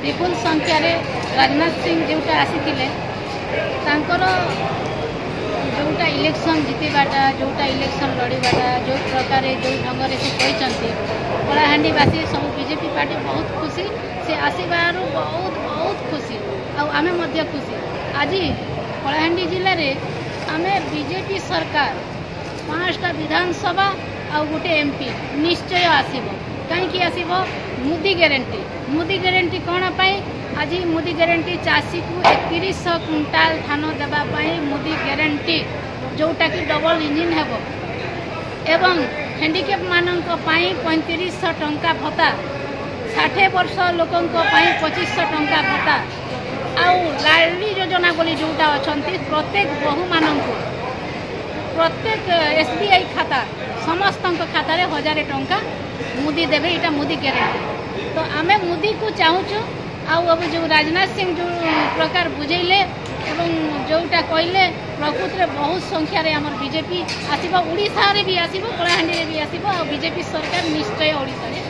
विपुल संख्यार राजनाथ सिंह जोटा आसी जोटा इलेक्शन जीतवाटा जोटा इलेक्शन लड़ाटा जो प्रकार जो ढंग से कहते कलाहांडीवासी सब बीजेपी पार्टी बहुत खुशी से आसबार बहुत बहुत खुशी आमे मध्य खुशी। आज कलाहांडी जिले में आमे बीजेपी सरकार 5टा विधानसभा आ गोटे एमपी निश्चय आसब कहीं आसब मोदी ग्यारंटी कौन पाई आज मोदी ग्यारंटी चाषी को 3100 क्विंटाल धान देवाई मोदी ग्यारंटी जोटा कि डबल इंजिन हेब एवं हैंडिकेप मानक 3500 टंका भत्ता 60 वर्ष लोकों 2500 टंका भत्ता आउ लाडली योजना बोली जोटा अच्छा प्रत्येक बहु मानक प्रत्येक एसबीआई खाता समस्त खाता 1000 टंका मोदी देवे यहाँ मोदी ग्यारंटी। तो आमे मोदी को चाहूँ अब जो राजनाथ सिंह जो प्रकार बुझेले एवं जोटा कहले प्रकृत में बहुत संख्यार आम बीजेपी आसब ओडिशा रे भी आसब कलाहांडी रे भी आसब बीजेपी सरकार निश्चय ओडिशा रे